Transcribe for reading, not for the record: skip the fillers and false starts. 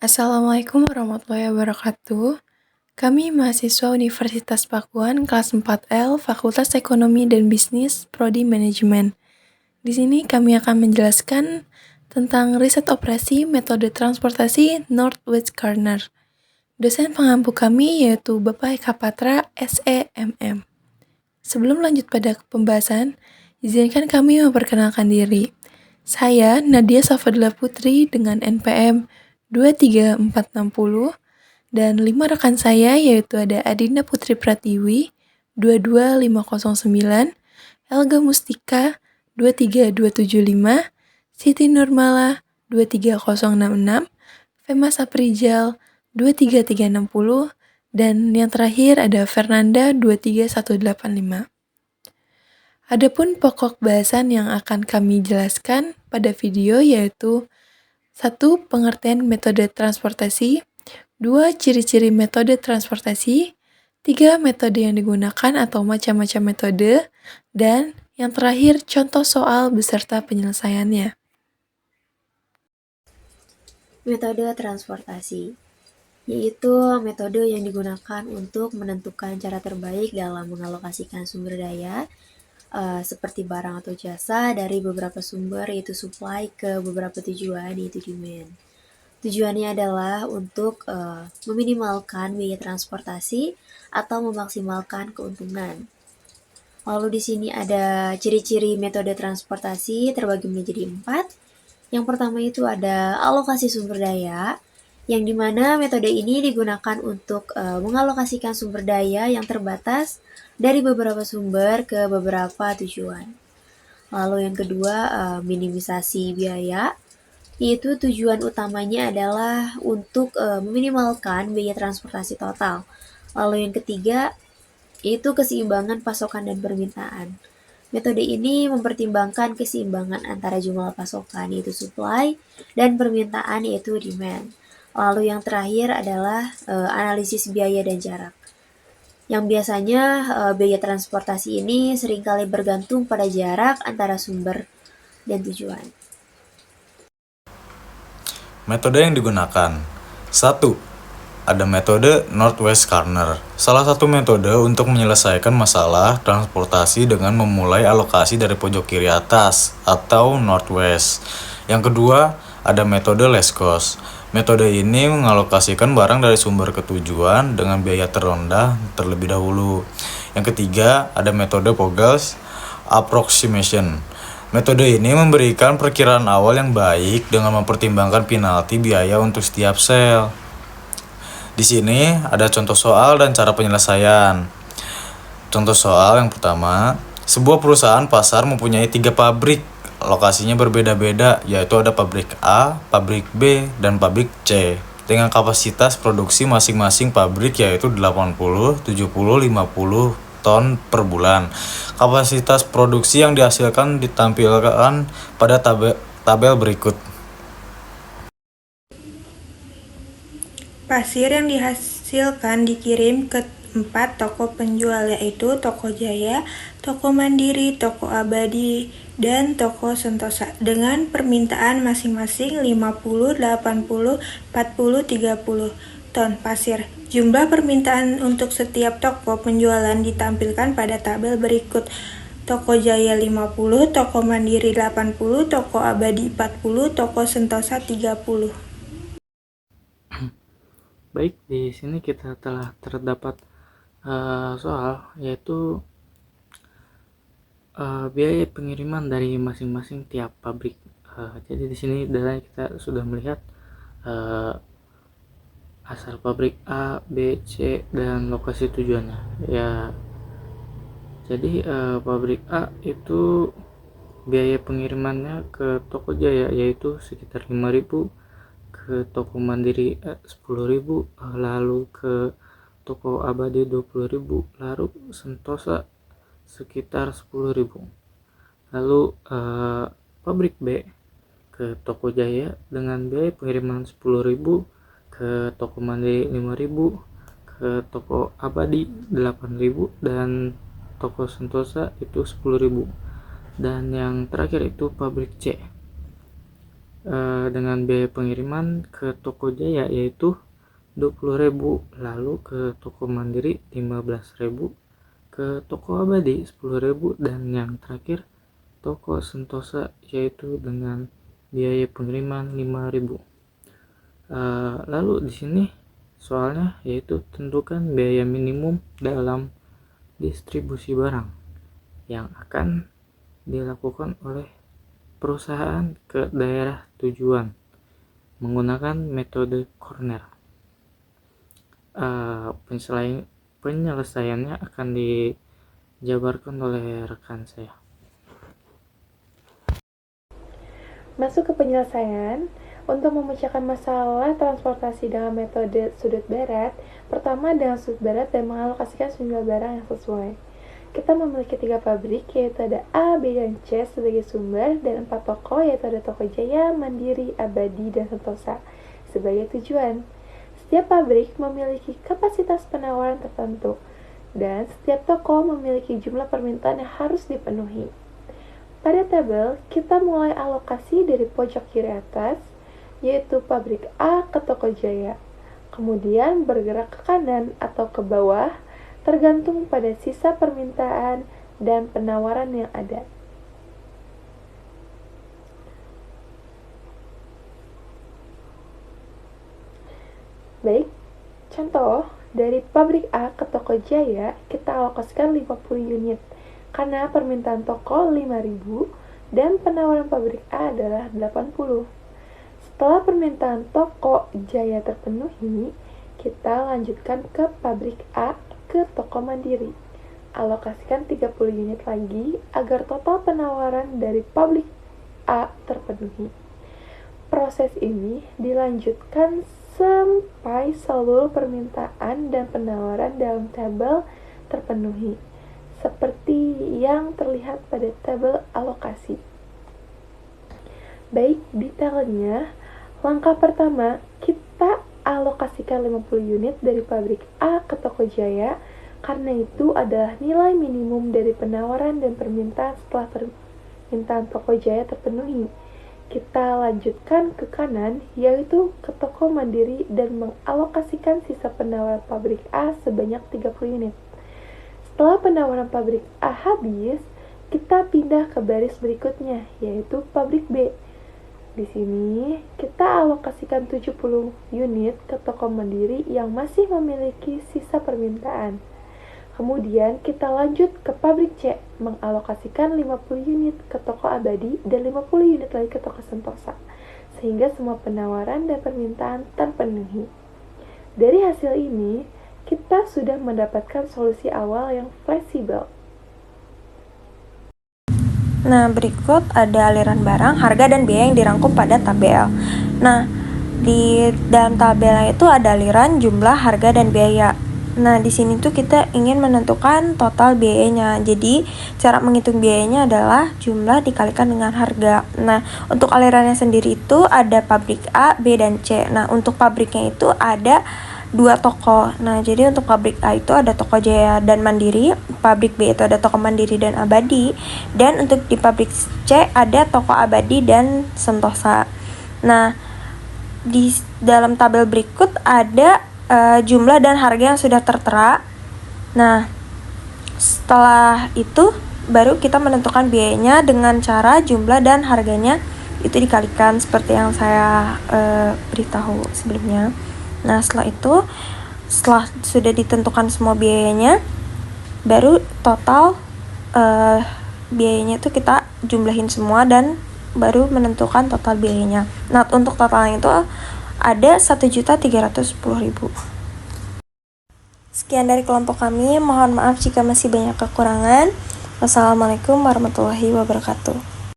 Assalamualaikum warahmatullahi wabarakatuh. Kami mahasiswa Universitas Pakuan kelas 4L Fakultas Ekonomi dan Bisnis Prodi Manajemen. Di sini kami akan menjelaskan tentang riset operasi metode transportasi Northwest Corner. Dosen pengampu kami yaitu Bapak Eka Patra, SEMM. Sebelum lanjut pada pembahasan, izinkan kami memperkenalkan diri. Saya Nadia Safadila Putri dengan NPM 23460 dan 5 rekan saya yaitu ada Adinda Putri Pratiwi 22509, Elga Mustika 23275, Siti Nurmala 23066, Fema Saprijal 23360, dan yang terakhir ada Fernanda 23185. Adapun pokok bahasan yang akan kami jelaskan pada video yaitu 1. Pengertian metode transportasi, 2. Ciri-ciri metode transportasi, 3. Metode yang digunakan atau macam-macam metode, dan yang terakhir contoh soal beserta penyelesaiannya. Metode transportasi yaitu metode yang digunakan untuk menentukan cara terbaik dalam mengalokasikan sumber daya seperti barang atau jasa dari beberapa sumber yaitu supply ke beberapa tujuan yaitu demand. Tujuannya adalah untuk meminimalkan biaya transportasi atau memaksimalkan keuntungan. Lalu di sini ada ciri-ciri metode transportasi terbagi menjadi 4. Yang pertama itu ada alokasi sumber daya, yang dimana metode ini digunakan untuk mengalokasikan sumber daya yang terbatas dari beberapa sumber ke beberapa tujuan. Lalu yang kedua, minimisasi biaya, yaitu tujuan utamanya adalah untuk meminimalkan biaya transportasi total. Lalu yang ketiga, yaitu keseimbangan pasokan dan permintaan. Metode ini mempertimbangkan keseimbangan antara jumlah pasokan yaitu supply dan permintaan yaitu demand. Lalu yang terakhir adalah analisis biaya dan jarak. Yang biasanya biaya transportasi ini seringkali bergantung pada jarak antara sumber dan tujuan. Metode yang digunakan. 1. Ada metode Northwest Corner. Salah satu metode untuk menyelesaikan masalah transportasi dengan memulai alokasi dari pojok kiri atas atau Northwest. Yang kedua, ada metode Less Cost. Metode ini mengalokasikan barang dari sumber ke tujuan dengan biaya terendah terlebih dahulu. Yang ketiga, ada metode Vogel's Approximation. Metode ini memberikan perkiraan awal yang baik dengan mempertimbangkan penalti biaya untuk setiap sel. Di sini ada contoh soal dan cara penyelesaian. Contoh soal yang pertama, sebuah perusahaan pasar mempunyai 3 pabrik. Lokasinya berbeda-beda, yaitu ada pabrik A, pabrik B, dan pabrik C. Dengan kapasitas produksi masing-masing pabrik yaitu 80, 70, 50 ton per bulan. Kapasitas produksi yang dihasilkan ditampilkan pada tabel berikut. Pasir yang dihasilkan dikirim ke 4 toko penjual yaitu Toko Jaya, Toko Mandiri, Toko Abadi, dan Toko Sentosa dengan permintaan masing-masing 50, 80, 40, 30 ton pasir. Jumlah permintaan untuk setiap toko penjualan ditampilkan pada tabel berikut. Toko Jaya 50, Toko Mandiri 80, Toko Abadi 40, Toko Sentosa 30. Baik, di sini kita telah terdapat soal yaitu biaya pengiriman dari masing-masing tiap pabrik. Jadi di sini datanya kita sudah melihat asal pabrik A, B, C dan lokasi tujuannya. Ya, jadi pabrik A itu biaya pengirimannya ke Toko Jaya yaitu sekitar 5.000, ke Toko Mandiri 10.000, lalu ke Toko Abadi 20.000, lalu Sentosa sekitar 10.000. Lalu pabrik B ke Toko Jaya dengan biaya pengiriman 10.000, ke Toko Mandiri 5.000, ke Toko Abadi 8.000, dan Toko Sentosa itu 10.000. Dan yang terakhir itu pabrik C dengan biaya pengiriman ke toko Jaya yaitu 20.000, lalu ke toko Mandiri 15.000, ke toko Abadi 10.000, dan yang terakhir toko Sentosa yaitu dengan biaya pengiriman 5.000. Lalu di sini soalnya yaitu tentukan biaya minimum dalam distribusi barang yang akan dilakukan oleh perusahaan ke daerah tujuan menggunakan metode corner. Penyelesaiannya akan dijabarkan oleh rekan saya. Masuk ke penyelesaian. Untuk memecahkan masalah transportasi dengan metode sudut barat, pertama dengan sudut barat dan mengalokasikan sejumlah barang yang sesuai. Kita memiliki 3 pabrik, yaitu ada A, B, dan C sebagai sumber, dan 4 toko, yaitu ada toko Jaya, Mandiri, Abadi, dan Sentosa sebagai tujuan. Setiap pabrik memiliki kapasitas penawaran tertentu, dan setiap toko memiliki jumlah permintaan yang harus dipenuhi. Pada tabel, kita mulai alokasi dari pojok kiri atas, yaitu pabrik A ke toko Jaya. Kemudian bergerak ke kanan atau ke bawah, tergantung pada sisa permintaan dan penawaran yang ada. Baik, contoh, dari pabrik A ke toko Jaya, kita alokasikan 50 unit, karena permintaan toko 5.000 dan penawaran pabrik A adalah 80. Setelah permintaan toko Jaya terpenuhi, kita lanjutkan ke pabrik A ke toko Mandiri. Alokasikan 30 unit lagi agar total penawaran dari pabrik A terpenuhi. Proses ini dilanjutkan sampai seluruh permintaan dan penawaran dalam tabel terpenuhi, seperti yang terlihat pada tabel alokasi. Baik, detailnya, langkah pertama, kita alokasikan 50 unit dari pabrik A ke toko Jaya, karena itu adalah nilai minimum dari penawaran dan permintaan setelah permintaan toko Jaya terpenuhi. Kita lanjutkan ke kanan, yaitu ke toko Mandiri dan mengalokasikan sisa penawaran pabrik A sebanyak 30 unit. Setelah penawaran pabrik A habis, kita pindah ke baris berikutnya, yaitu pabrik B. Di sini, kita alokasikan 70 unit ke toko Mandiri yang masih memiliki sisa permintaan. Kemudian, kita lanjut ke pabrik C, mengalokasikan 50 unit ke toko Abadi dan 50 unit lagi ke toko Sentosa, sehingga semua penawaran dan permintaan terpenuhi. Dari hasil ini, kita sudah mendapatkan solusi awal yang fleksibel. Nah, berikut ada aliran barang, harga, dan biaya yang dirangkum pada tabel. Nah, di dalam tabel itu ada aliran, jumlah, harga, dan biaya. Nah, di sini tuh kita ingin menentukan total biayanya. Jadi, cara menghitung biayanya adalah jumlah dikalikan dengan harga. Nah, untuk alirannya sendiri itu ada pabrik A, B, dan C. Nah, untuk pabriknya itu ada 2 toko. Nah, jadi untuk pabrik A itu ada toko Jaya dan Mandiri, pabrik B itu ada toko Mandiri dan Abadi, dan untuk di pabrik C ada toko Abadi dan Sentosa. Nah, di dalam tabel berikut ada jumlah dan harga yang sudah tertera. Nah, setelah itu baru kita menentukan biayanya dengan cara jumlah dan harganya itu dikalikan seperti yang saya beritahu sebelumnya. Nah, setelah itu, setelah sudah ditentukan semua biayanya, baru total biayanya itu kita jumlahin semua dan baru menentukan total biayanya. Nah, untuk totalnya itu ada 1.310.000. Sekian dari kelompok kami, mohon maaf jika masih banyak kekurangan. Wassalamualaikum warahmatullahi wabarakatuh.